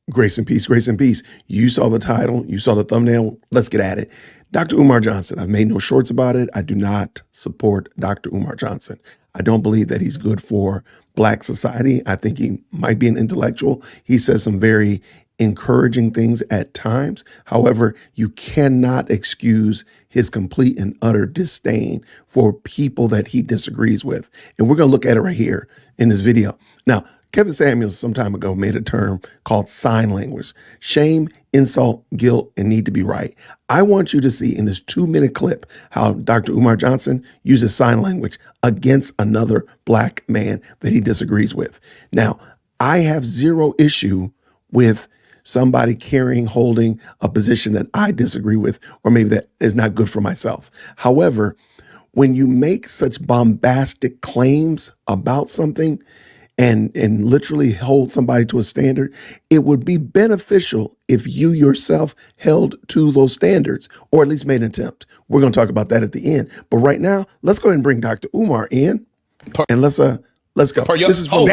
Grace and peace, grace and peace. You saw the title, you saw the thumbnail. Let's get at it. Dr. Umar Johnson, I've made no shorts about it. I do not support Dr. Umar Johnson. I don't believe that he's good for Black society. I think he might be an intellectual. He says some very encouraging things at times. However, you cannot excuse his complete and utter disdain for people that he disagrees with. And we're going to look at it right here in this video. Now, Kevin Samuels some time ago made a term called sign language. Shame, insult, guilt, and need to be right. I want you to see in this 2-minute clip how Dr. Umar Johnson uses sign language against another Black man that he disagrees with. Now, I have zero issue with somebody holding a position that I disagree with, or maybe that is not good for myself. However, when you make such bombastic claims about something and literally hold somebody to a standard, it would be beneficial if you yourself held to those standards, or at least made an attempt. We're going to talk about that at the end. But right now, let's go ahead and bring Dr. Umar in, and let's go. This is from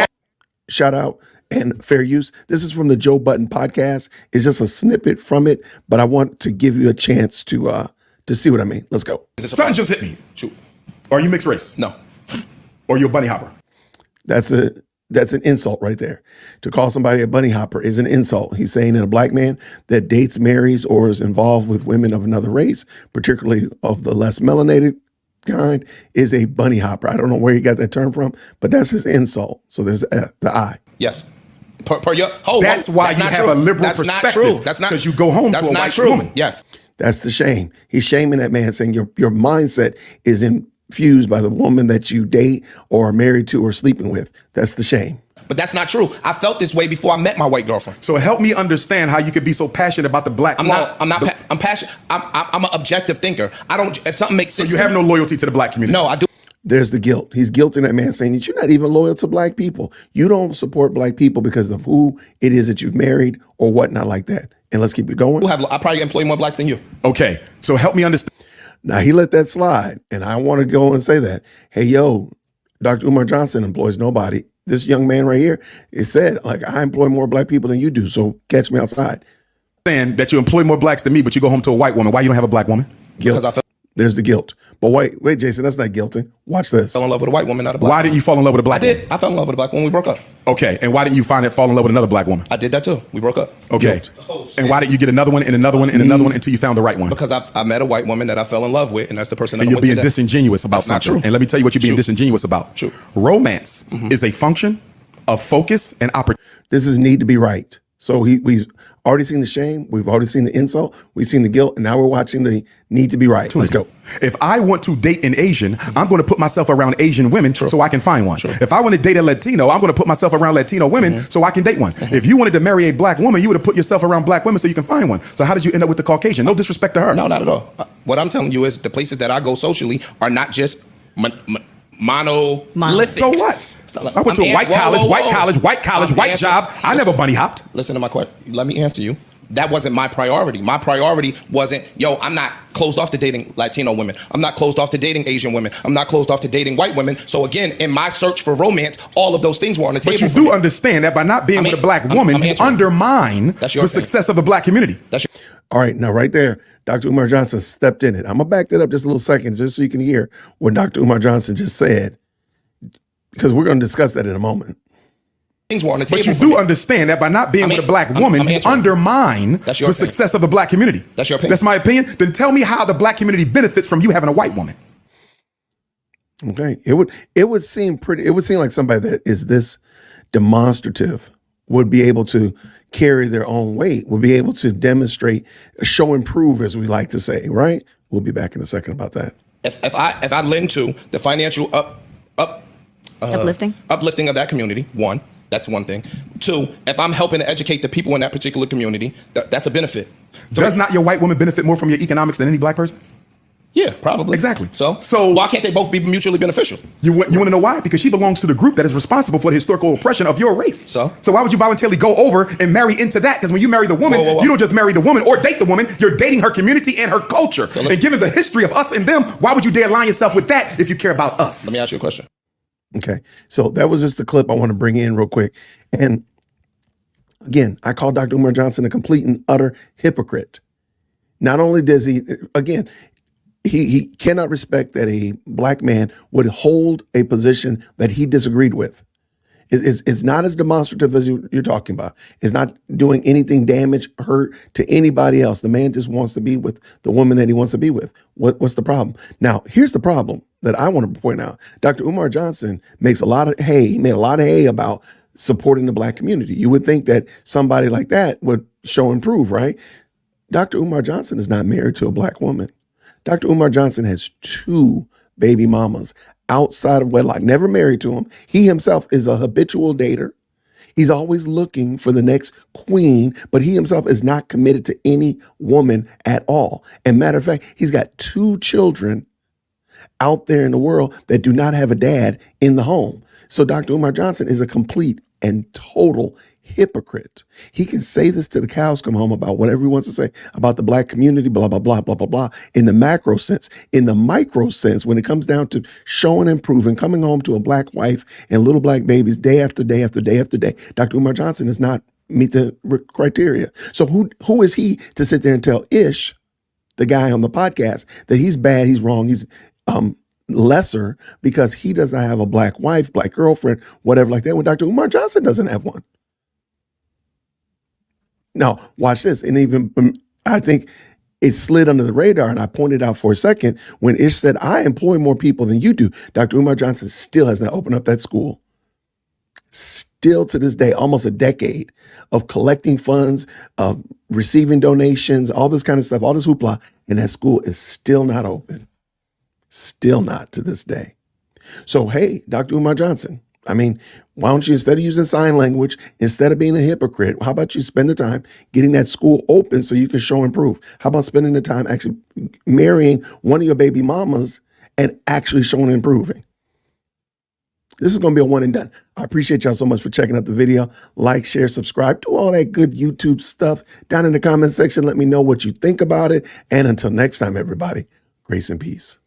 shout out and fair use. This is from the Joe Budden podcast. It's just a snippet from it, but I want to give you a chance to see what I mean. Let's go. Something just hit me. Shoot. Are you mixed race? No. Or you a bunny hopper? That's an insult right there. To call somebody a bunny hopper is an insult. He's saying that a Black man that dates, marries, or is involved with women of another race, particularly of the less melanated kind, is a bunny hopper. I don't know where he got that term from, but that's his insult. So there's the I. Yes. That's why you have a liberal perspective. That's not true. That's not because you go home to a white woman. Yes. That's the shame. He's shaming that man, saying your mindset is infused by the woman that you date or are married to or sleeping with. That's the shame. But that's not true. I felt this way before I met my white girlfriend. So help me understand how you could be so passionate about the Black flaw. I'm passionate. I'm an objective thinker. If something makes sense. So you have no loyalty to the Black community? No, I do. There's the guilt. He's guilting that man, saying that you're not even loyal to Black people. You don't support Black people because of who it is that you've married or whatnot like that. And let's keep it going. I probably employ more Blacks than you. Okay, so help me understand. Now, he let that slide, and I want to go and say that. Hey, yo, Dr. Umar Johnson employs nobody. This young man right here, it said, like, I employ more Black people than you do, so catch me outside. Saying that you employ more Blacks than me, but you go home to a white woman. Why you don't have a Black woman? Guilt. There's the guilt. But wait, Jason, that's not guilting. Watch this. I fell in love with a white woman, not a Black Why didn't you fall in love with a Black woman? I did. I fell in love with a Black woman. We broke up. Okay, and why didn't you fall in love with another Black woman? I did that too. We broke up. Okay. And why didn't you get another one and another one and another one until you found the right one? Because I met a white woman that I fell in love with, and that's the person that and you're being disingenuous about something. Not true. And let me tell you what you're being disingenuous about. True. Romance is a function of focus and opportunity. This is need to be right. So we've already seen the shame. We've already seen the insult. We've seen the guilt. And now we're watching the need to be right. Let's go. If I want to date an Asian, I'm going to put myself around Asian women so I can find one. If I want to date a Latino, I'm going to put myself around Latino women so I can date one. If you wanted to marry a Black woman, you would have put yourself around Black women so you can find one. So how did you end up with the Caucasian? No disrespect to her. No, not at all. What I'm telling you is the places that I go socially are not just monolithic. So what? I went to a white college, white job. I never bunny hopped. Listen to my question. Let me answer you. That wasn't my priority. My priority wasn't, I'm not closed off to dating Latino women. I'm not closed off to dating Asian women. I'm not closed off to dating white women. So again, in my search for romance, all of those things were on the table. But you do understand that by not being with a Black woman, you undermine the success of the Black community. All right, now right there, Dr. Umar Johnson stepped in it. I'm gonna back that up just a little second, just so you can hear what Dr. Umar Johnson just said, because we're going to discuss that in a moment. Things were on the table. But you do understand that by not being with a Black woman, you undermine the success of the Black community. That's your opinion. That's my opinion. Then tell me how the Black community benefits from you having a white woman. Okay, it would seem like somebody that is this demonstrative would be able to carry their own weight, would be able to demonstrate, show and prove, as we like to say, right? We'll be back in a second about that. If I lend to the financial uplifting of that community, one, that's one thing. Two, if I'm helping to educate the people in that particular community, that's a benefit. Does not your white woman benefit more from your economics than any Black person? Yeah, probably. Exactly. So why can't they both be mutually beneficial? You want to know why? Because she belongs to the group that is responsible for the historical oppression of your race. So why would you voluntarily go over and marry into that? Because when you marry the woman, you don't just marry the woman or date the woman, you're dating her community and her culture. And given the history of us and them, why would you dare align yourself with that if you care about us? Let me ask you a question. Okay, so that was just the clip I want to bring in real quick. And Again, I call Dr. Umar Johnson a complete and utter hypocrite. Not only does he, again, he cannot respect that a black man would hold a position that he disagreed with. It's not as demonstrative as you're talking about. It's not doing anything damage, hurt to anybody else. The man just wants to be with the woman that he wants to be with. What's the problem? Now, here's the problem that I want to point out. Dr. Umar Johnson makes a lot of hay. He made a lot of hay about supporting the black community. You would think that somebody like that would show and prove, right? Dr. Umar Johnson is not married to a black woman. Dr. Umar Johnson has 2 baby mamas outside of wedlock, never married to him. He himself is a habitual dater. He's always looking for the next queen, but he himself is not committed to any woman at all. And matter of fact, he's got 2 children out there in the world that do not have a dad in the home. So Dr. Umar Johnson is a complete and total hypocrite. He can say this to the cows come home about whatever he wants to say about the black community, blah, blah, blah, blah, blah, blah, in the macro sense. In the micro sense, when it comes down to showing and proving, coming home to a black wife and little black babies day after day after day after day, Dr. Umar Johnson does not meet the criteria. So who is he to sit there and tell Ish, the guy on the podcast, that he's bad, he's wrong, he's lesser because he does not have a black wife, black girlfriend, whatever like that, when Dr. Umar Johnson doesn't have one? Now, watch this. And even I think it slid under the radar, and I pointed out for a second when Ish said, I employ more people than you do. Dr. Umar Johnson still has not opened up that school. Still to this day, almost a decade of collecting funds, receiving donations, all this kind of stuff, all this hoopla, and that school is still not open. Still not to this day. So, hey, Dr. Umar Johnson, I mean, why don't you, instead of using sign language, instead of being a hypocrite, how about you spend the time getting that school open so you can show and prove? How about spending the time actually marrying one of your baby mamas and actually showing and proving? This is going to be a one and done. I appreciate y'all so much for checking out the video. Like, share, subscribe, do all that good YouTube stuff down in the comment section. Let me know what you think about it. And until next time, everybody, grace and peace.